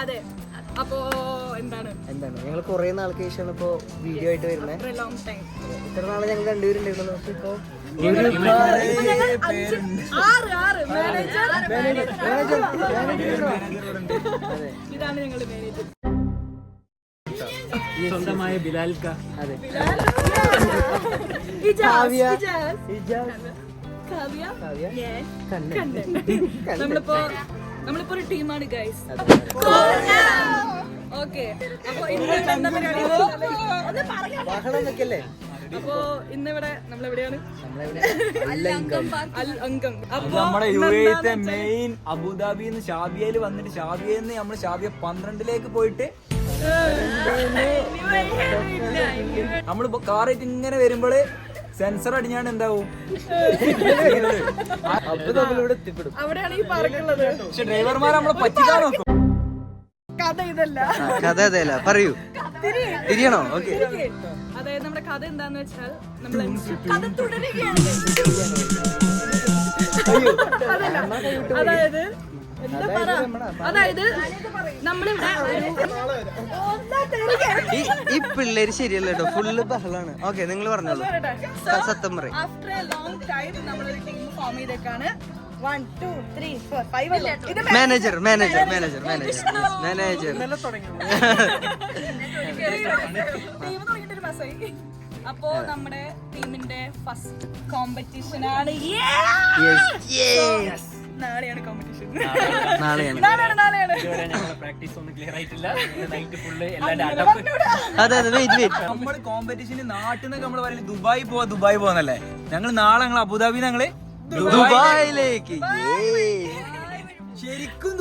അതെ. അപ്പോ എന്താണ് ഞങ്ങൾ കുറെ നാൾക്ക് ശേഷമാണ് ഇപ്പോ വീഡിയോ ആയിട്ട് വരുന്നത്. ഇത്ര നാളെ ഞങ്ങൾ രണ്ടുപേരുണ്ടായിരുന്നു. പക്ഷെ ഇപ്പോ ഇതാണ് ഞങ്ങളുടെ മാനേജർ. സ്വന്തമായ ബിലാൽക്ക. അതെ. നമ്മളിപ്പോ ഒരു ടീമാണ് ഗൈസ്. ഓക്കെ, അപ്പൊ അപ്പോ ഇന്നിവിടെ നമ്മളെവിടെയാണ്? അൽ അംഗം. നമ്മുടെ യുഎഇത്തെ മെയിൻ അബുദാബിന്ന് ഷാബിയയിൽ വന്നിട്ട് ഷാബിയന്ന് നമ്മള് ഷാബിയ 12ലേക്ക് പോയിട്ട് നമ്മളിപ്പോ കാറായിട്ട് ഇങ്ങനെ വരുമ്പോള് സെൻസർ അടിഞ്ഞാണ്ട് എന്താവും അവിടെയാണ് ഈ പാർക്കുള്ളത്. പക്ഷെ ഡ്രൈവർമാർ നമ്മളെ പറ്റിക്കാൻ നോക്കും. കഥ ഇതല്ല, കഥ അതല്ല, പറയൂ. തിരിയണോ? ഓക്കെ. അതായത് നമ്മുടെ കഥ എന്താന്ന് വെച്ചാൽ നമ്മൾ കഥ തുടരുകയാണ്. അതായത് നമ്മളിവിടെ ഈ പിള്ളേര് ശരിയല്ല കേട്ടോ, ഫുള്ള് ബഹളാണ്. ഓക്കെ, നിങ്ങൾ പറഞ്ഞോളൂ. സത്യം പറയും. ആഫ്റ്റർ എ ലോങ് ടൈം നമ്മളൊരു ടീം ഫോം ചെയ്തേക്കാണ്. 1 2 3 4 5 മാനേജർ ടീം തുടങ്ങിയിട്ട് ഒരു മാസമായി. അപ്പോ നമ്മുടെ ടീമിന്റെ ഫസ്റ്റ് കോമ്പറ്റീഷൻ ആണ്. നാളെയാണ് കോമ്പറ്റീഷൻ. നാളെയാണ്. പ്രാക്ടീസ് ഒന്നും ക്ലിയർ ആയിട്ടില്ല. അതെ അതെ, വെയിറ്റ്. നമ്മള് കോമ്പറ്റീഷന് നാട്ടിൽ നിന്ന് നമ്മള് പറയുന്നത് ദുബായ് പോവാന്നല്ലേ. ഞങ്ങൾ നാളെ ഞങ്ങൾ അബുദാബി ഞങ്ങള് ദുബായിലേക്ക്. ശരിക്കും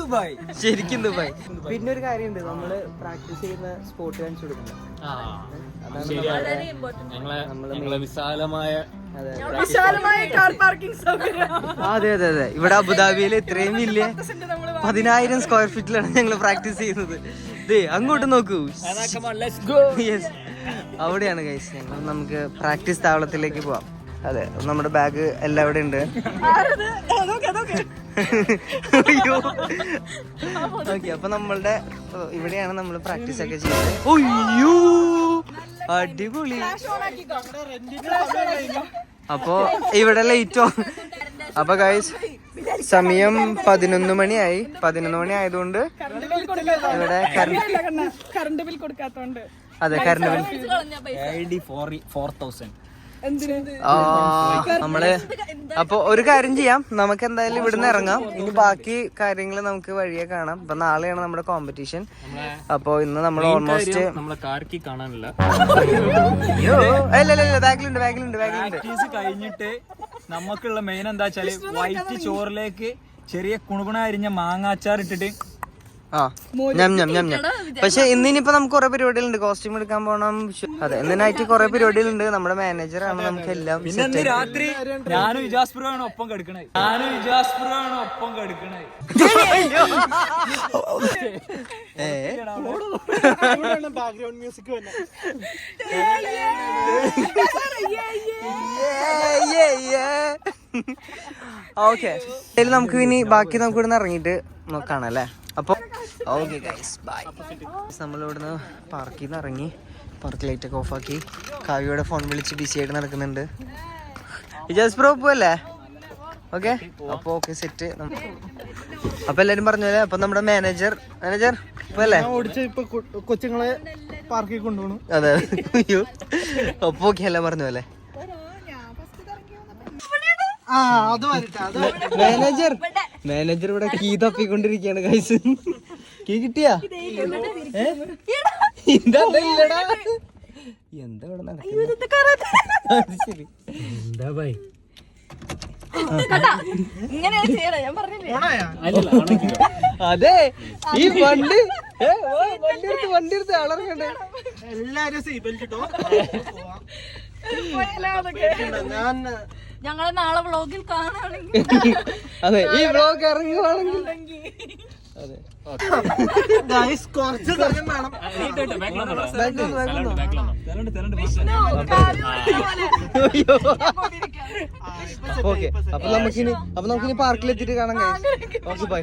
ദുബായ്. പിന്നെ ഒരു കാര്യമുണ്ട്, നമ്മള് പ്രാക്ടീസ് ചെയ്യുന്ന സ്പോട്ട് കാണിച്ചു കൊടുക്കണം. വിശാലമായ കാർ പാർക്കിംഗ് സൗകര്യം. അതെ അതെ അതെ, ഇവിടെ അബുദാബിയിൽ ഇത്രയും വലിയ 10,000 സ്ക്വയർ ഫീറ്റിലാണ് ഞങ്ങൾ പ്രാക്ടീസ് ചെയ്യുന്നത്. അങ്ങോട്ട് നോക്കൂ. അവിടെയാണ് ഗൈസ് ഞങ്ങൾ. നമുക്ക് പ്രാക്ടീസ് താവളത്തിലേക്ക് പോവാം. അതെ, നമ്മുടെ ബാഗ് എല്ലാം ഇവിടെ ഉണ്ട്. ഓക്കെ, അപ്പൊ നമ്മളുടെ ഇവിടെയാണ് നമ്മൾ പ്രാക്ടീസ് ഒക്കെ ചെയ്യുന്നത്. ഒയ്യോ, അടിപൊളി. അപ്പൊ ഇവിടെ ലൈറ്റോ. അപ്പൊ ഗൈസ് സമയം 11 മണിയായി. 11 മണി ആയതുകൊണ്ട് ഇവിടെ കറണ്ട് ബിൽ കൊടുക്കാത്തോണ്ട്. അതെ, കറണ്ട് ബിൽ 4,000. നമ്മള് അപ്പൊ ഒരു കാര്യം ചെയ്യാം, നമുക്ക് എന്തായാലും ഇവിടുന്ന് ഇറങ്ങാം. ഇനി ബാക്കി കാര്യങ്ങൾ നമുക്ക് വഴിയെ കാണാം. ഇപ്പൊ നാളെയാണ് നമ്മുടെ കോമ്പറ്റീഷൻ. അപ്പൊ ഇന്ന് നമ്മൾ ഓൾമോസ്റ്റ് കാണാനില്ല. ബാഗിലുണ്ട്. പ്രാക്ടീസ് കഴിഞ്ഞിട്ട് നമുക്കുള്ള മെയിൻ എന്താ വെച്ചാല് വൈറ്റ് ചോറിലേക്ക് ചെറിയ കുണുകുണ അരിഞ്ഞ മാങ്ങാച്ചാർ ഇട്ടിട്ട് പക്ഷെ ഇന്നിപ്പോ നമുക്ക് കുറെ പരിപാടികളുണ്ട്. കോസ്റ്റ്യൂം എടുക്കാൻ പോണം. അതെ, ഇന്നിനായിട്ട് കുറെ പരിപാടികളുണ്ട്. നമ്മുടെ മാനേജറാണ് നമുക്ക് എല്ലാം. പിന്നെ രാത്രി ഞാനും ഇജാസ്പുറാണ് ഒപ്പം കെടുക്കണേ. ബാക്ക്ഗ്രൗണ്ട് മ്യൂസിക് ഓക്കെ, നമുക്ക് ഇനി ബാക്കി നമുക്ക് ഇവിടുന്ന് ഇറങ്ങിയിട്ട് നോക്കാം അല്ലേ. അപ്പൊ ഓക്കെ ഗൈസ്, ബൈ. നമ്മളിവിടുന്ന് പാർക്കിൽ നിന്ന് ഇറങ്ങി. പാർക്ക് ലൈറ്റ് ഒക്കെ ഓഫാക്കി. കാവ്യയുടെ ഫോൺ വിളിച്ച് ബിസി ആയിട്ട് നടക്കുന്നുണ്ട്. ഇജാസ് ബ്രോ പോവല്ലേ? ഓക്കെ, അപ്പൊ ഓക്കെ, സെറ്റ്. അപ്പൊ എല്ലാരും പറഞ്ഞല്ലേ. അപ്പൊ നമ്മുടെ മാനേജർ പോവല്ലേ? കൊച്ചുങ്ങളെ പാർക്കിൽ കൊണ്ടുപോകണം. അതെ, അയ്യോ. അപ്പൊ ഓക്കെ എല്ലാം പറഞ്ഞു അല്ലേ. മാനേജർ ഇവിടെ കീ തപ്പിക്കൊണ്ടിരിക്കുകയാണ് ഗൈസ്. കീ കിട്ടിയാ? എന്താ ഇവിടെ നടക്കുന്നത്? ശരി, എന്താ ഭായി അതെ, ഈ വണ്ടി എടുത്ത് അളർക്കണ്ടേ. എല്ലാരും സീറ്റ് ഞങ്ങളെ നാളെ വ്ളോഗിൽ കാണുകയാണെങ്കിൽ, അതെ, ഈ വ്ളോഗ് ഇറങ്ങുവാണെങ്കിൽ അതെ. കുറച്ച് സമയം വേണം. ഓക്കെ, അപ്പൊ നമുക്കിനി പാർക്കിലെത്തിയിട്ട് കാണാം. Okay, bye.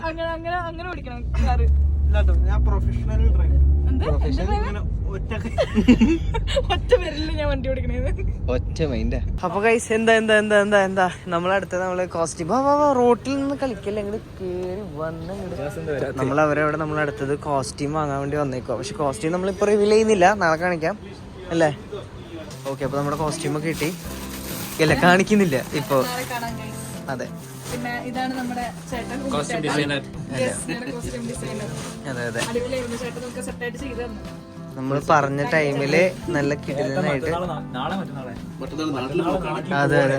അങ്ങനെ അങ്ങനെ അങ്ങനെ ഓടിക്കണം കാറ്. ഇല്ലാട്ടോ, ഞാൻ പ്രൊഫഷണൽ ഡ്രൈവർ. എന്താ? ഇങ്ങനെ ഒറ്റ പേരില്ല ഞാൻ വണ്ടി ഓടിക്കണത്. ഒറ്റ മൈൻഡാ. അപ്പൊ ഗൈസ് എന്താ നമ്മളടുത്ത് നമ്മള് കോസ്റ്റ്യൂം റോട്ടിൽ നിന്ന് കളിക്കല്ലേ ഇങ്ങോട്ട് കേറി വന്ന നമ്മളവരവിടെ നമ്മളടുത്തത് കോസ്റ്റ്യൂം വാങ്ങാൻ വേണ്ടി വന്നേക്കോ. പക്ഷെ കോസ്റ്റ്യൂം നമ്മളിപ്പോ റിവീൽ ചെയ്യുന്നില്ല, നാളെ കാണിക്കാം അല്ലേ? ഓക്കെ, അപ്പൊ നമ്മുടെ കോസ്റ്റ്യൂം ഒക്കെ കിട്ടി. ഇല്ല, കാണിക്കുന്നില്ല ഇപ്പൊ. നാളെ കാണാം guys. അതെ പിന്നെ ഇതാണ് നമ്മുടെ ചേട്ടൻ കോസ്റ്റ്യൂം ഡിസൈനർ. Costume designer. അതെ അതെ അടിപൊളിയായിരുന്നു ചേട്ടൻ, നമുക്ക് സെറ്റായിട്ട് ചെയ്തു തന്നു. നമ്മൾ പറഞ്ഞ ടൈമില് നല്ല കിടിലനായിട്ട്. നാളെ മറ്റന്നാളെ അതെ അതെ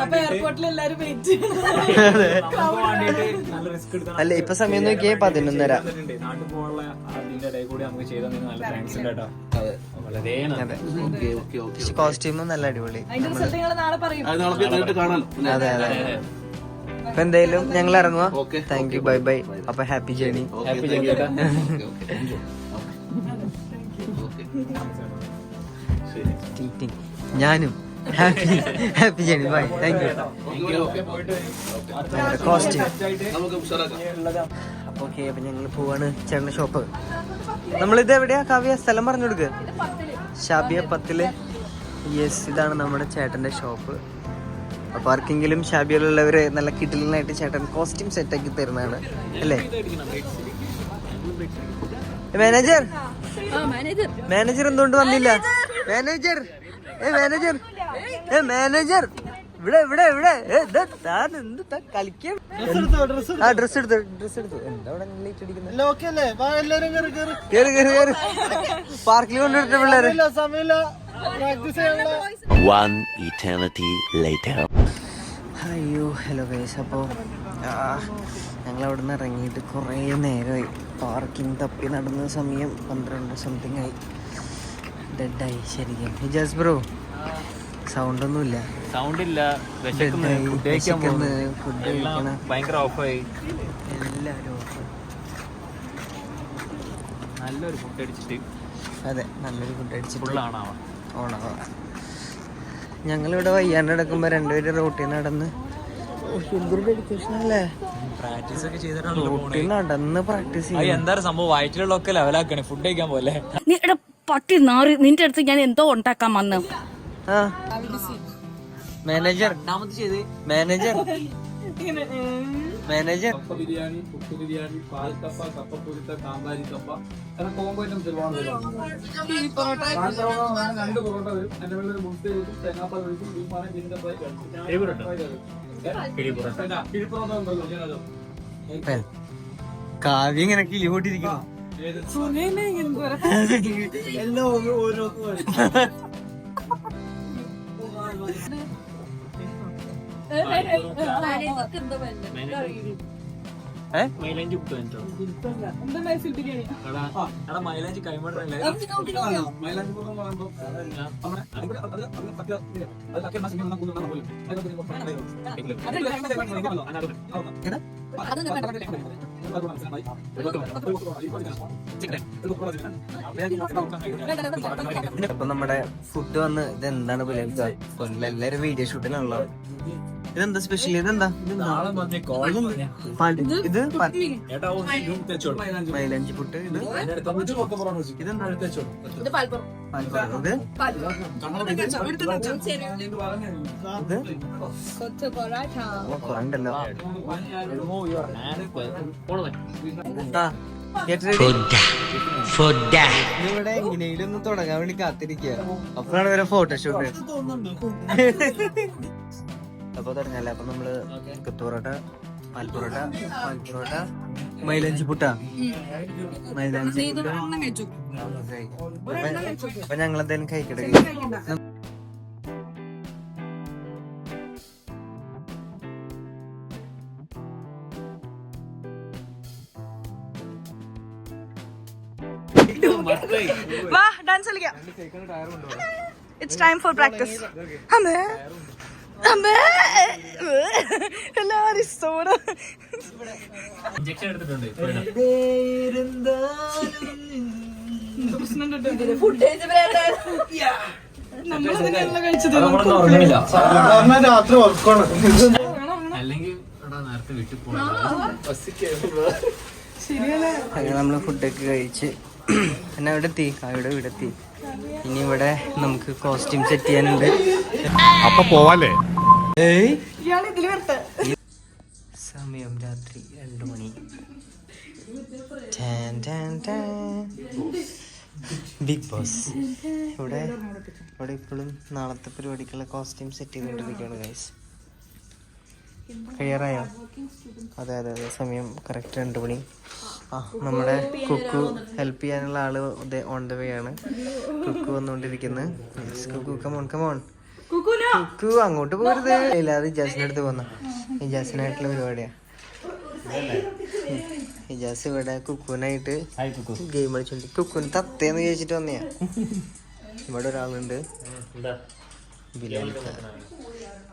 അപ്പൊ എയർപോർട്ടിൽ എല്ലാരും വെയിറ്റ് നല്ല റിസ്ക് എടുത്താണ്. അല്ല ഇപ്പൊ സമയം നോക്കിയേ 11:30. നാട്ടിൽ പോകാനുള്ള അതിന്റെ ഇടയിൽ കൂടി നമുക്ക് ചെയ്താൽ നല്ല താങ്ക്സ് ഉണ്ട് കേട്ടോ. വളരെ അതെ കോസ്റ്റ്യൂമും നല്ല അടിപൊളി. അതിന്റെ റിസൾട്ട് ഞങ്ങൾ നാളെ പറയും. അതെ അതെ അപ്പൊ എന്തായാലും ഞങ്ങൾ ഇറങ്ങുക. Thank you, bye bye. അപ്പൊ ഹാപ്പി ജേർണി. ഹാപ്പി ചെയ്യട്ടെ. ഞാനും happy journey, bye. Thank you. Costume അപ്പൊ ഓക്കെ. അപ്പൊ ഞങ്ങൾ പോവാണ് ചേട്ടന്റെ ഷോപ്പ്. നമ്മളിത് എവിടെയാ കാവ്യ? സ്ഥലം പറഞ്ഞു കൊടുക്കുക. ഷാബിയ 10. യെസ്, ഇതാണ് നമ്മുടെ ചേട്ടന്റെ ഷോപ്പ്. അപ്പൊ ആർക്കെങ്കിലും ഷാബിയയിലുള്ളവര് നല്ല കിടിലനായിട്ട് ചേട്ടൻ കോസ്റ്റ്യൂം സെറ്റ് ആക്കി തരുന്നതാണ് അല്ലേ? മാനേജർ മാനേജർ എന്തുകൊണ്ട് വന്നില്ല? മാനേജർ മാനേജർ ഇവിടെ ഇവിടെ ഇവിടെ കളിക്കാൻ. ആ ഡ്രസ് എടുത്തു എന്താ ഇവിടെ ലൈറ്റ് അടിക്കുന്നത്? ലോക്കല്ലേ, വാ എല്ലാരും കേറി കേറി. കേറി കേറി കേറി. പാർക്കിൽ കൊണ്ടുവിട്ട പിള്ളേര്. സമയമില്ല, പ്രാക്ടീസ് ചെയ്യാനുള്ള. One eternity later. അയ്യോ ഹലോ ഗൈസ്. അപ്പോൾ ഞങ്ങൾ അവിടെ നിന്ന് ഇറങ്ങിയിട്ട് കുറേ നേരമായി. പാർക്കിംഗ് തപ്പി നടന്ന സമയം 12 സംതിങ് ആയി. ഡെഡായി ശരിക്കും. ഹിജാസ് ബ്രോ സൗണ്ടൊന്നുമില്ല. സൗണ്ട് ഇല്ല, ഫുഡ് കഴിക്കണം, ഭയങ്കര ഓഫായി. എല്ലാവരും നല്ലൊരു ഫുഡ് അടിച്ചിട്ട്. അതെ, നല്ലൊരു ഫുഡ് അടിച്ചിട്ട് ഫുള്ളാണ് ഓണാവാ. ഞങ്ങളിവിടെ വയ്യാണ്ട് കിടക്കുമ്പോൾ രണ്ടുപേരും റോട്ടിൽ നടന്ന്. എന്തൊരു ഡെഡിക്കേഷൻ അല്ലേ? പ്രാക്ടീസ് ഒക്കെ ചെയ്തിട്ടാണ് റോട്ടിൽ നടന്ന് പ്രാക്ടീസ് ചെയ്യും. എന്താ സംഭവം? വയറ്റിലുള്ളൊക്കെ ലെവലാക്കണേ, ഫുഡ് കഴിക്കാൻ പോലെ. നീ എടാ പട്ടി നാറി, നിന്റെ അടുത്ത് ഞാൻ എന്തോ ഉണ്ടാക്കാൻ വന്നു. ആ മാനേജർ മാനേജർ മാനേജർ കപ്പ ബിരിയാണി, പുട്ട് ബിരിയാണി, പാൽക്കപ്പ, കപ്പപ്പൊരിത്ത, കാന്താരി കപ്പ, അങ്ങനെ കോംബോ ഐറ്റംസ് ഒരുപാട് വരും. 2 പൊറോട്ട വരും, അതിന്റെ മേലെ ഒരു മുട്ട വരും, തേങ്ങാപ്പാൽ ഒഴിക്കും, ബീഫാണ്, ജിഞ്ചർ ഫ്രൈ, കിഴിപ്പൊറോട്ട ഉണ്ടല്ലോ. കാവ്യ ഇങ്ങനെ കിളിപോട്ടിരിക്കുന്നു. എല്ലാം ഓരോന്നും മൈലാഞ്ചി പുട്ട് എന്താ മൈസൂർ ബിരിയാണി? മൈലാഞ്ചി കൈമാറല്ലേ? മൈലാഞ്ചി പുട്ട് എന്ന് പറയുമ്പോൾ അപ്പൊ നമ്മുടെ ഫുഡ് വന്ന് ഇതെന്താണ് എല്ലാരും വീഡിയോ ഷൂട്ടിലാണല്ലോ. ഇതെന്താ സ്പെഷ്യൽ? ഇതെന്താ? ഇത് മൈലാഞ്ചി പുട്ട്. ഇതെന്താ? ഉണ്ടല്ലോ. ഇവിടെ എങ്ങനെയും ഒന്ന് തുടങ്ങാൻ വേണ്ടി കാത്തിരിക്കുക. അപ്പോഴാണ് വരെ ഫോട്ടോഷൂട്ട്. അപ്പൊ തുടങ്ങല്ലേ. അപ്പൊ നമ്മള് കൊത്തുപൊറോട്ട, പാൽപ്പൊറോട്ട, മൈലാഞ്ചി പുട്ട, മൈലാഞ്ചി പുട്ട്. അപ്പൊ ഞങ്ങളെന്തായാലും കഴിക്കട്ടെ. വാ ഡാൻസ് കളിക്കാം. It's time for practice. അമ്മേ അമ്മേ എല്ലാരും സോഡ ഇഞ്ചക്ഷൻ എടുത്തിട്ടുണ്ട്. നമ്മൾ തന്നെയല്ല കഴിച്ചത്. രാത്രി വർക്കാണ്. അല്ലെങ്കിൽ നേരത്തെ വീട്ടിൽ പോകണം. അങ്ങനെ നമ്മള് ഫുഡൊക്കെ കഴിച്ച് പിന്നെ അവിടെ എത്തി അവിടെ ഇവിടെ എത്തി. ഇനി ഇവിടെ നമുക്ക് കോസ്റ്റ്യൂം സെറ്റ് ചെയ്യാനുണ്ട്. അപ്പൊ പോവാല്ലേ? സമയം രാത്രി 2 മണി. ബിഗ് ബോസ് ഇവിടെ ഇപ്പോഴും നാളത്തെ പരിപാടിക്കുള്ള കോസ്റ്റ്യൂം സെറ്റ് ചെയ്തുകൊണ്ടിരിക്കുകയാണ് ഗൈസ്. ക്ലിയറായോ? അതെ സമയം കറക്റ്റ് 2 മണി. നമ്മുടെ കുക്കു ഹെൽപ്പ് ചെയ്യാനുള്ള ആള് ഓൺ ദ വേ ആണ്. കുക്കു വന്നുകൊണ്ടിരിക്കുന്നത്. കുക്കു കമോൺ കുക്കു അങ്ങോട്ട് പോകരുത്. ഇല്ല, അത് ഇജാസിന്റെ അടുത്ത് പോന്ന ഇജാസിനായിട്ടുള്ള പരിപാടിയാ. ഇജാസ് ഇവിടെ കുക്കുവിനായിട്ട് ഗെയിം കളിച്ചോണ്ട് കുക്കുവിന് തത്തേന്ന് ചോദിച്ചിട്ട് വന്നയാ. ഇവിടെ ഒരാളുണ്ട്,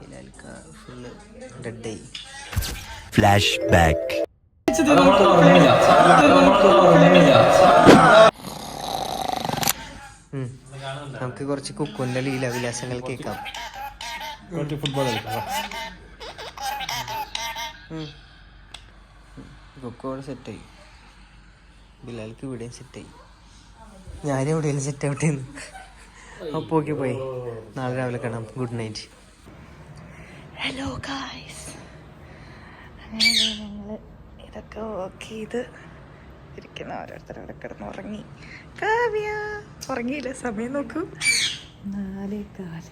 ബിലാൽക്ക ഫുള്ള് ഡെഡായി. Flashback. നമുക്ക് കുറച്ച് കുക്കുവിന്റെ ലീലാവിലാസങ്ങൾ കേൾക്കാം. ഫുട്ബോൾ കളിക്കാം. കുക്കു അവിടെ സെറ്റായി, ബിലാൽക്ക് ഇവിടെയും സെറ്റായി, ഞാനും എവിടെയെങ്കിലും സെറ്റ് ആവട്ടേന്ന്. അപ്പോൾ ഓക്കെ, പോയി നാളെ രാവിലെ കാണാം. Good night. ഹലോ ഗായ്സ്, അങ്ങനെ ഞങ്ങൾ ഇതൊക്കെ വർക്ക് ചെയ്ത് ഇരിക്കുന്ന ഓരോരുത്തരവിടെ കിടന്ന് ഉറങ്ങി. കാവ്യ ഉറങ്ങിയില്ല, സമയം നോക്കൂ 4:15.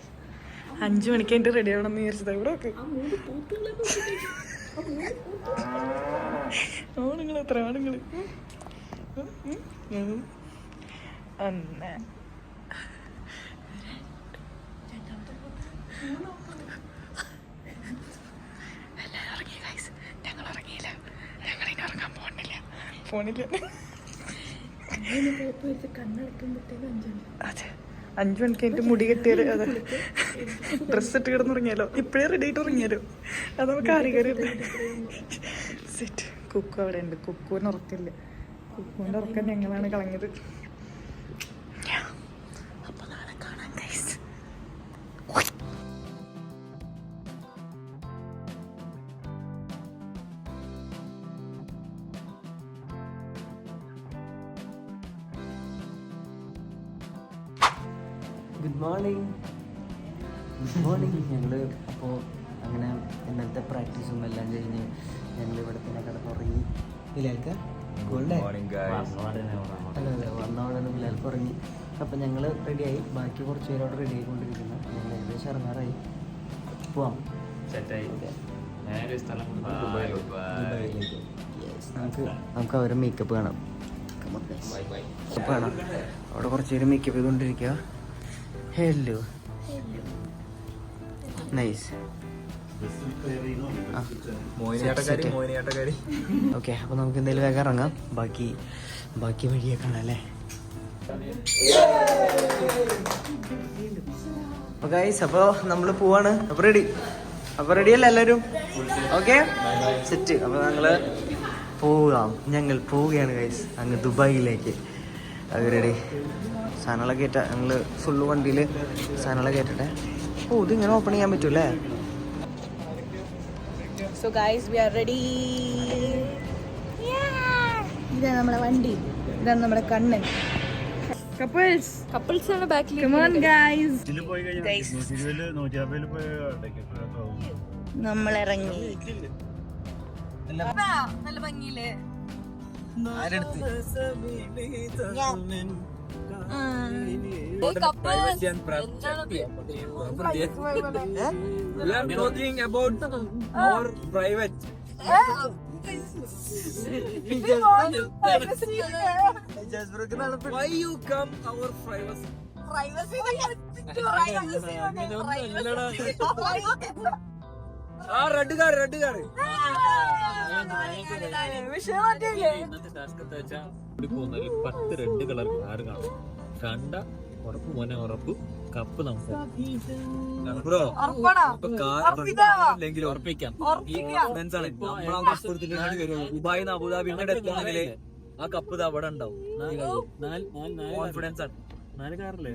5 മണിക്ക് എൻ്റെ റെഡി ആവണമെന്ന് വിചാരിച്ചത്. ഇവിടെ നോക്ക്, ആണുങ്ങൾ എത്ര ആണുങ്ങൾ. 1 എല്ലാവരും ഉറങ്ങി ഗൈസ്. ഞങ്ങൾ ഉറങ്ങിയില്ല, ഞങ്ങളിനി ഉറങ്ങാൻ ഫോണില്ല. അതെ, 5 മണിക്ക് എൻ്റെ മുടി കെട്ടിയാല്, അതെ ഡ്രസ്സ് ഇട്ട് കിടന്നുറങ്ങിയാലോ, ഇപ്പഴേ റെഡി ആയിട്ട് ഉറങ്ങിയാലോ, അത് നമുക്ക് ആരെങ്കിലും സെറ്റ്. കുക്കു അവിടെ ഉണ്ട്, കുക്കുവിന് ഉറക്കില്ല. കുക്കുവിൻ്റെ ഉറക്കം ഞങ്ങളാണ് കളഞ്ഞത്. അപ്പൊ നാളെ കാണാം ഗൈസ്. Good morning. ഞങ്ങൾ അപ്പോൾ അങ്ങനെ ഇന്നലത്തെ പ്രാക്ടീസും എല്ലാം കഴിഞ്ഞ് ഞങ്ങൾ ഇവിടെ തന്നെ കിടന്നുറങ്ങി. ബിലാൽക്ക അതെ വന്നോടെ ബിലാൽക്ക് ഉറങ്ങി. അപ്പം ഞങ്ങൾ റെഡിയായി. ബാക്കി കുറച്ച് പേരോട് റെഡി ആയിക്കൊണ്ടിരിക്കുന്നു. ഞങ്ങൾ ഏകദേശം ഇറങ്ങാറായി. പോവാം, നമുക്ക് അവരെ മേക്കപ്പ് കാണാം. കാണാം, അവിടെ കുറച്ച് പേര് മേക്കപ്പ് ചെയ്തുകൊണ്ടിരിക്കുക. Hello nice. ഓക്കെ, അപ്പോൾ നമുക്ക് എന്തെങ്കിലും വേഗം ഇറങ്ങാം. ബാക്കി വഴിയെ കാണാം അല്ലേ. അപ്പോൾ ഗൈസ്, അപ്പോൾ നമ്മൾ പോവാണ്. അപ്പോൾ റെഡി അല്ലേ എല്ലാവരും? Okay set. അപ്പോൾ ഞങ്ങൾ പോവുകയാണ് ഗൈസ് അങ്ങ് ദുബായിലേക്ക്. അത് റെഡി. സാധനങ്ങളൊക്കെ കയറ്റാം. ഞങ്ങൾ ഫുള്ള് വണ്ടിയിൽ സാധനങ്ങളൊക്കെ കയറ്റട്ടെ. ഇതിങ്ങനെ ഓപ്പൺ ചെയ്യാൻ പറ്റൂല്ലേ? So guys, we are ready. ഇതാണ് നമ്മുടെ വണ്ടി, ഇതാണ് നമ്മുടെ കണ്ണൻ. കപ്പിൾസ് ആണ് ബാക്കിൽ. നമ്മൾ ഇറങ്ങി. നല്ല ഭംഗിയില്ലേ? Why you come our privacy? Red car ഇന്നത്തെ ടാസ്ക് എന്താ വെച്ചാൽ ഇവിടെ പോകുന്നതിൽ 10 റെഡ് കളർ കാർ കാണും. കണ്ട ഉറപ്പ് മോനെ, ഉറപ്പ് കപ്പ് നമുക്ക് കാറില്ലെങ്കിൽ ഉറപ്പിക്കാം. ഈ കോൺഫിഡൻസ് ആണ് ദുബായിൽ നിന്ന് അബുദാബി എത്തുകയാണെങ്കിൽ ആ കപ്പ് ഇത് അവിടെ ഉണ്ടാവും. കോൺഫിഡൻസ് ആണ്. 4 കാറല്ലേ?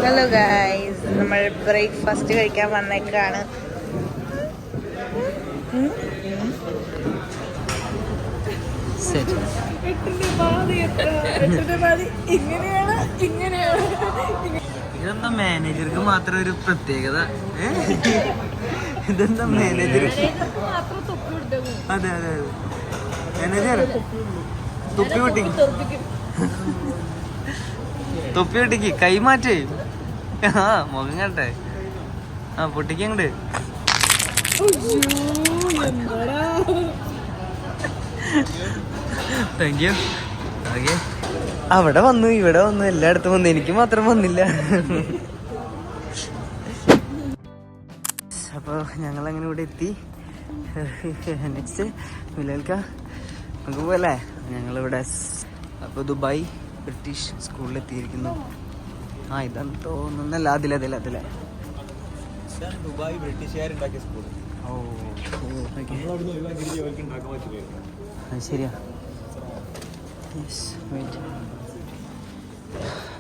ഹലോ ഗൈസ്, നമ്മൾ ബ്രേക്ക്ഫാസ്റ്റ് കഴിക്കാൻ വന്നേക്കാണ്. ഇതെന്താ മാനേജർക്ക് മാത്രം ഒരു പ്രത്യേകത? ഇതെന്താ മാനേജർ? അതെ അതെ അതെ, മാനേജർ തൊപ്പി പൊട്ടിക്ക് കൈ മാറ്റേ. ആ മുഖം കണ്ടേ, ആ പൊട്ടിക്കങ്ങട്. Thank you. ഓക്കെ, അവിടെ വന്നു ഇവിടെ വന്നു എല്ലായിടത്തും വന്നു, എനിക്ക് മാത്രം വന്നില്ല. അപ്പോൾ ഞങ്ങളങ്ങനെ ഇവിടെ എത്തി. നെക്സ്റ്റ് മിലേൽക്ക നമുക്ക് പോകല്ലേ? ഞങ്ങളിവിടെ അപ്പോൾ ദുബായ് ബ്രിട്ടീഷ് സ്കൂളിലെത്തിയിരിക്കുന്നു. ആ ഇതാന്ന് തോന്നുന്നല്ല, അതിലെ ദുബായ് ബ്രിട്ടീഷുകാരുണ്ടാക്കിയ സ്കൂൾ. ഓ ശരിയാ.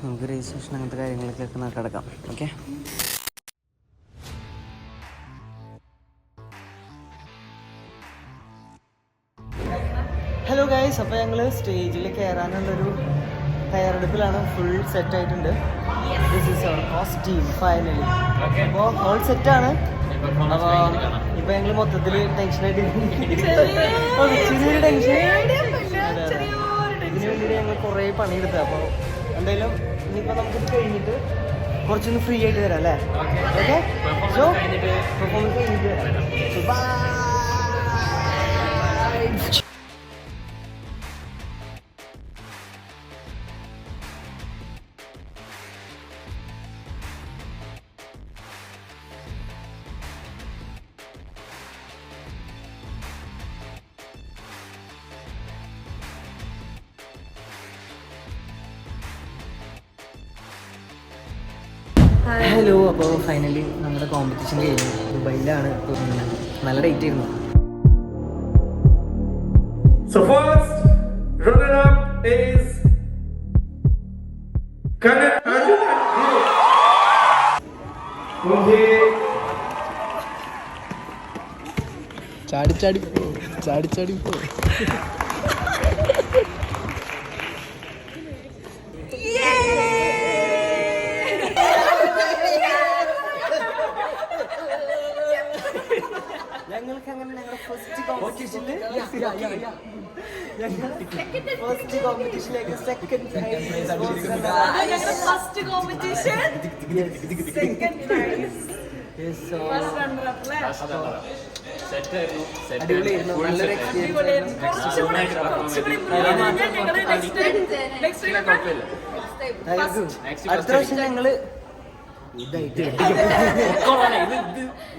നമുക്ക് രജിസ്ട്രേഷൻ അങ്ങനത്തെ കാര്യങ്ങളൊക്കെ കിടക്കാം. Okay, hello guys. അപ്പോൾ ഞങ്ങൾ സ്റ്റേജിൽ കയറാനുള്ളൊരു തയ്യാറെടുപ്പിലാണ്. ഫുൾ സെറ്റ് ആയിട്ടുണ്ട്. This is our costume finally. അപ്പോൾ ഹോൾ സെറ്റാണ്. അപ്പോൾ ഇപ്പൊ ഞങ്ങൾ മൊത്തത്തിൽ ടെൻഷനായിട്ട് ചെറിയൊരു ടെൻഷൻ. ഇതിനു വേണ്ടിയിട്ട് ഞങ്ങൾ കുറേ പണിയെടുത്തത്. അപ്പോൾ എന്തായാലും ഇനിയിപ്പോൾ നമുക്കിത് കഴിഞ്ഞിട്ട് കുറച്ചൊന്ന് ഫ്രീ ആയിട്ട് വരാം അല്ലേ? ഓക്കെ, സോ പെർഫോമൻസ് കഴിഞ്ഞിട്ട് വരാം. So bye. ഹലോ, അപ്പോൾ ഫൈനലി നമ്മുടെ കോമ്പറ്റീഷൻ കഴിഞ്ഞു. ദുബൈയിലാണ് തോന്നുന്നത്. നല്ല ഡേറ്റ് ആയിരുന്നു. So first runner-up is Kanan Arjuna. Okay. ചാടി പോ. ഞങ്ങൾക്ക് അങ്ങനെ ഞങ്ങളുടെ ഫസ്റ്റ് കോമ്പറ്റീഷനിലേക്ക് സെക്കൻഡ് അടിപൊളിയായിരുന്നു. നല്ലൊരു എക്സ്പീരിയൻസ്. അടുത്ത പ്രാവശ്യം ഞങ്ങള്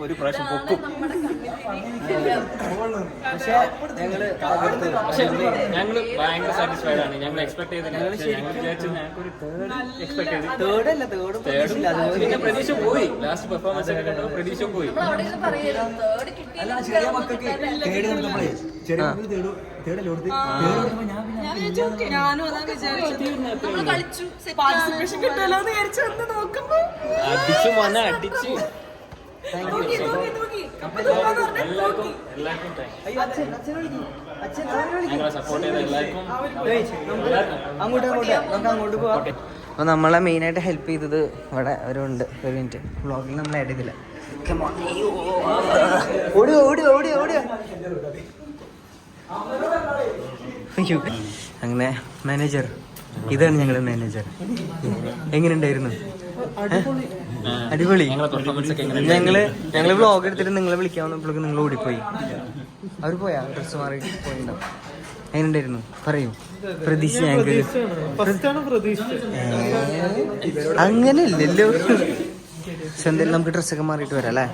ഒരു പ്രാവശ്യം പൊക്കും. ഞങ്ങള് ഭയങ്കര സാറ്റിസ്ഫൈഡ് ആണ്. ഞങ്ങൾ എക്സ്പെക്ട് ചെയ്തില്ല. പിന്നെ പ്രതീക്ഷ പോയി. ലാസ്റ്റ് പെർഫോമൻസ് ഒക്കെ കണ്ടപ്പോൾ പ്രതീക്ഷ പോയി. ചെറിയ മക്കൾക്ക് ഞാനും അതാ വിചാരിച്ചത്. നമ്മള് കളിച്ചു, പാർട്ടിസിപ്പേഷൻ കിട്ടുമല്ലോ എന്ന് വിചാരിച്ചു വന്ന് നോക്കുമ്പോ അടിച്ചു മോനെ അടിച്ചു. ഞങ്ങളെ സപ്പോർട്ട് ചെയ്ത എല്ലാവർക്കും അങ്ങോട്ട് പോവാം. അപ്പോൾ നമ്മളെ മെയിനായിട്ട് ഹെൽപ്പ് ചെയ്തത് ഇവിടെ അവരുണ്ട്. ഒരു മിനിറ്റ്, വ്ളോഗിൽ നമ്മൾ ആഡ് ചെയ്തില്ല. ഓടി അങ്ങനെ മാനേജർ, ഇതാണ് ഞങ്ങളുടെ മാനേജർ. എങ്ങനെയുണ്ടായിരുന്നു? അടിപൊളി. ഞങ്ങള് വ്ളോഗ് എടുത്തിട്ട് നിങ്ങളെ വിളിക്കാവുന്നപ്പോഴേക്ക് നിങ്ങൾ ഓടിപ്പോയി. അവർ പോയാ ഡ്രസ് മാറി പോയിണ്ടാവും. എങ്ങനെയുണ്ടായിരുന്നു പറയൂ. പ്രതീക്ഷ ഞങ്ങൾക്ക് അങ്ങനെയല്ലല്ലോ. പക്ഷെ എന്തായാലും നമുക്ക് ഡ്രസ്സൊക്കെ മാറിയിട്ട് വരാം അല്ലേ?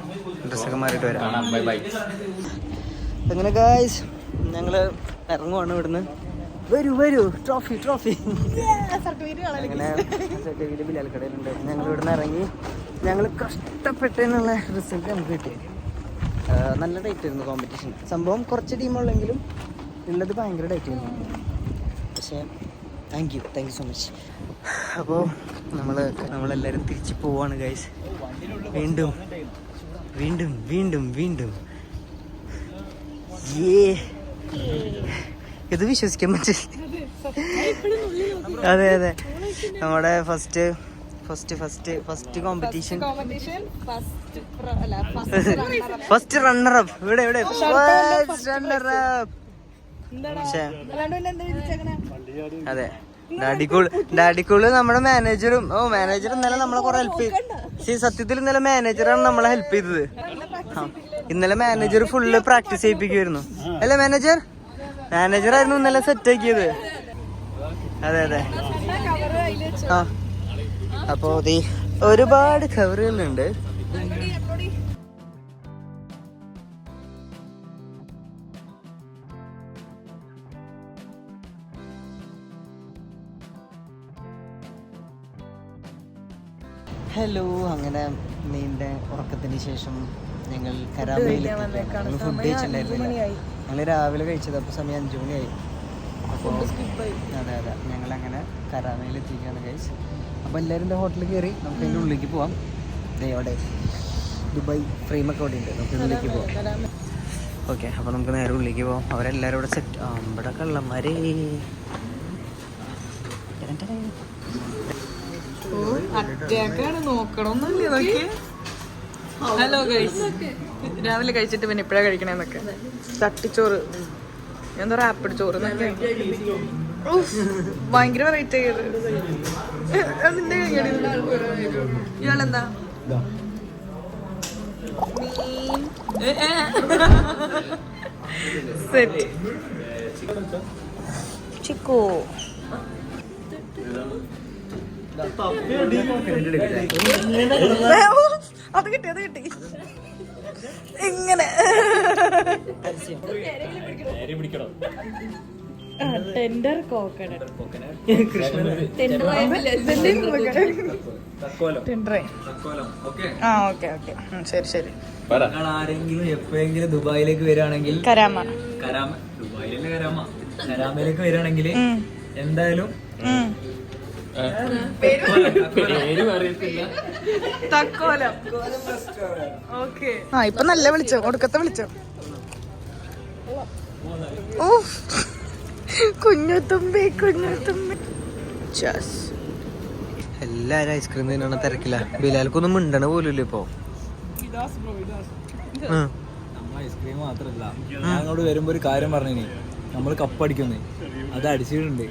ഡ്രസ്സൊക്കെ മാറിയിട്ട് വരാം. Bye bye. അങ്ങനെ ഗായ്സ് ഞങ്ങള് ഇറങ്ങുവാണ് ഇവിടുന്ന്. വരൂ ട്രോഫി അങ്ങനെ സർട്ടിഫിക്കറ്റ് ബിലാൽക്കടയിലുണ്ട്. ഞങ്ങൾ ഇവിടുന്ന് ഇറങ്ങി. ഞങ്ങൾ കഷ്ടപ്പെട്ടതിനുള്ള റിസൾട്ട് നമുക്ക് കിട്ടി. നല്ല ഡേറ്റ് ആയിരുന്നു കോമ്പറ്റീഷൻ. സംഭവം കുറച്ച് ടീമുള്ളെങ്കിലും ഉള്ളത് ഭയങ്കര ഡേറ്റ് ആയിരുന്നു. പക്ഷേ താങ്ക് യു സോ മച്ച്. അപ്പോൾ നമ്മളെല്ലാവരും തിരിച്ച് പോവാണ് ഗൈസ്. വീണ്ടും വീണ്ടും വീണ്ടും വീണ്ടും ഇത് വിശ്വസിക്കാൻ പറ്റില്ല. അതെ അതെ, നമ്മുടെ ഫസ്റ്റ് കോമ്പറ്റീഷൻ ഫസ്റ്റ് റണ്ണറപ്പ് ഇവിടെ റണ്ണറപ്പ്. അതെ, ഡാഡിക്കൂള് നമ്മുടെ മാനേജറും. മാനേജർ ഇന്നലെ നമ്മളെ കുറെ ഹെൽപ്പ് ചെയ്തു. സത്യത്തിൽ ഇന്നലെ മാനേജറാണ് നമ്മളെ ഹെൽപ്പ് ചെയ്തത്. ഇന്നലെ മാനേജർ ഫുള്ള് പ്രാക്ടീസ് ചെയ്യിപ്പിക്കുമായിരുന്നു അല്ലേ മാനേജറായിരുന്നു ഇന്നലെ സെറ്റ് ആക്കിയത്. അതെ അതെ. ആ അപ്പോ ഒരുപാട് കവറുകളുണ്ട്. ഹലോ, അങ്ങനെ നീണ്ട ഉറക്കത്തിന് ശേഷം ഞങ്ങൾ കരാമയിൽ ഫുഡ് കഴിച്ചിട്ടുണ്ടായിരുന്നില്ല. ഞങ്ങൾ രാവിലെ കഴിച്ചത്, അപ്പോൾ സമയം 5 മണിയായി. അപ്പോൾ അതെ അതെ, ഞങ്ങളങ്ങനെ കരാമയിൽ എത്തിക്കുകയാണ് ഗൈസ്. അപ്പോൾ എല്ലാവരും എൻ്റെ ഹോട്ടലിൽ കയറി നമുക്ക് അതിൻ്റെ ഉള്ളിലേക്ക് പോവാം. അവിടെ ദുബായ് ഫ്രെയിമൊക്കെ അവിടെ ഉണ്ട്, നമുക്ക് ഉള്ളിലേക്ക് പോവാം. ഓക്കെ, അപ്പോൾ നമുക്ക് നേരെ ഉള്ളിലേക്ക് പോവാം. അവരെല്ലാവരും ഇവിടെ സെറ്റ്. ഇവിടെ കള്ളന്മാരെ ഹലോ ഗൈസ്, രാവിലെ കഴിച്ചിട്ട് പിന്നെ ഇപ്പഴാ കഴിക്കണേന്നൊക്കെ. തട്ടിച്ചോറ്, എന്താ റാപ്പിഡ് ചോറ് ഭയങ്കര വെറൈറ്റി ആയത്. അതിന്റെ ഇയാളെന്താ സെറ്റ് ചിക്കോ. അത് കിട്ടി ഇങ്ങനെ ടെൻഡർ കോക്കനട്ട് ശരി. ആരെങ്കിലും എപ്പോഴെങ്കിലും ദുബായിലേക്ക് വരികയാണെങ്കിൽ കരാമയിലേക്ക് വരികയാണെങ്കിൽ എന്തായാലും തക്കോലം. ഓക്കെ, ഇപ്പൊ നല്ല വിളിച്ചോ, ഒടുക്കത്തെ വിളിച്ചോ. കുഞ്ഞുത്തുമ്പി. എല്ലാരും ഐസ്ക്രീം തിന്നാണ് തിരക്കില്ല. ബിലാൽക്കൊന്നും മിണ്ടണ പോലും ഇപ്പൊ. ഐസ്ക്രീം മാത്രല്ല, ഞാൻ അങ്ങോട്ട് വരുമ്പോ ഒരു കാര്യം പറഞ്ഞിനി, നമ്മള് കപ്പടിക്കുന്നേ അത് അടിച്ചിട്ടുണ്ട്.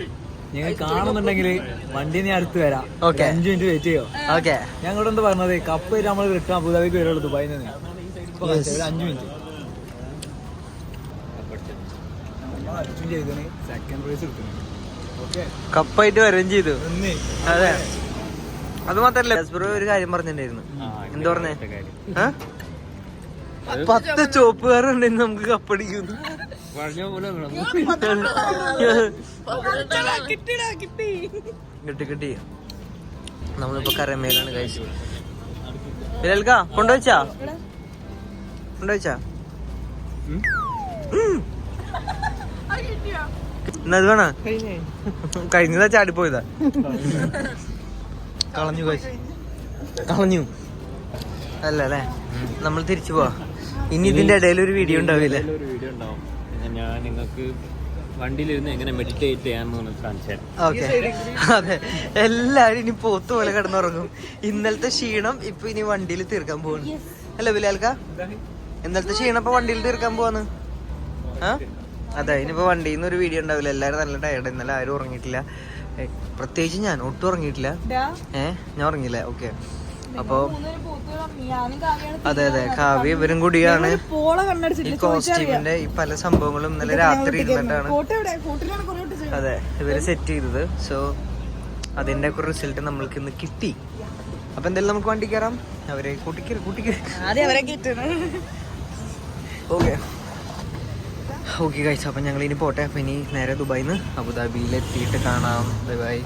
നിങ്ങൾ കാണുന്നുണ്ടെങ്കിൽ വണ്ടി ഞാൻ അടുത്ത് വരാം. 5 മിനിറ്റ് വെയിറ്റ് ചെയ്യോ. ഓക്കെ, ഞാൻ ഇങ്ങോട്ട് എന്താ പറഞ്ഞത്, കപ്പ് നമ്മൾ റിട്ടേൺ അബുദാബിക്ക് വരുള്ളൂ ദുബായിൽ നിന്ന്. 5 മിനിറ്റ് ചെയ്തേ, സെക്കൻഡ് പ്രൈസ് കിട്ടുന്നു. ഓക്കെ, കപ്പായിട്ട് വരികയും ചെയ്തു. അതെ, അത് മാത്രല്ല ഒരു കാര്യം പറഞ്ഞിട്ടുണ്ടായിരുന്നു. എന്താ പറഞ്ഞേ? 10 ചോപ്പുകാരുണ്ടെന്ന് നമുക്ക് കപ്പടിക്കുന്നു. കിട്ടി. നമ്മളിപ്പോ കരമേലാണ് കഴിച്ചു. ബിലാൽക്കാ കൊണ്ടുവച്ചാ എന്നത് വേണ കഴിഞ്ഞതാ, ചാടിപ്പോയതാ. കളഞ്ഞു അല്ലേ. നമ്മൾ തിരിച്ചു പോവാ. ഇനി ഇതിന്റെ ഇടയിൽ ഒരു വീഡിയോ ഉണ്ടാവില്ലേ? ഞാൻ നിങ്ങൾക്ക് വണ്ടിയിലിരുന്ന് എങ്ങനെ മെഡിറ്റേറ്റ് ചെയ്യാന്ന് കാണിച്ചു തരാം. ഓക്കെ, അതെ, എല്ലാരും ഇനി പോത്ത് പോലെ കിടന്നുറങ്ങും. ഇന്നലത്തെ ക്ഷീണം ഇപ്പൊ ഇനി വണ്ടിയിൽ തീർക്കാൻ പോവാണ് അല്ലേ ബിലാൽക്ക? ഇന്നലത്തെ ക്ഷീണം ഇപ്പൊ വണ്ടിയിൽ തീർക്കാൻ പോവാന്ന്. അതെ, ഇനിയിപ്പോ വണ്ടിയിൽ നിന്ന് ഒരു വീഡിയോ ഉണ്ടാവില്ല. എല്ലാരും നല്ല ടയർഡ്. ഇന്നലെ ആരും ഉറങ്ങിയിട്ടില്ല, പ്രത്യേകിച്ച് ഞാൻ ഒട്ടും ഉറങ്ങിയിട്ടില്ല. ഞാൻ ഉറങ്ങിയില്ല. ഓക്കെ, അപ്പൊ അതെ കാവ്യ ഇവരും കൂടിയാണ് ഈ കോസ്റ്റ്യൂമിന്റെ ഈ പല സംഭവങ്ങളും ഇന്നലെ രാത്രി ഇരുന്നിട്ടാണ് അതെ ഇവര് സെറ്റ് ചെയ്തത്. സോ അതിന്റെ ഒക്കെ റിസൾട്ട് നമ്മൾക്ക് ഇന്ന് കിട്ടി. അപ്പൊ എന്തായാലും നമുക്ക് വണ്ടി കയറാം. അവരെ കൂട്ടിക്കര്. ഓക്കെ ഗൈസ്, അപ്പം ഞങ്ങൾ ഇനി പോട്ടെ. അപ്പം ഇനി നേരെ ദുബായിൽ നിന്ന് അബുദാബിയിൽ എത്തിയിട്ട് കാണാം. ബൈ.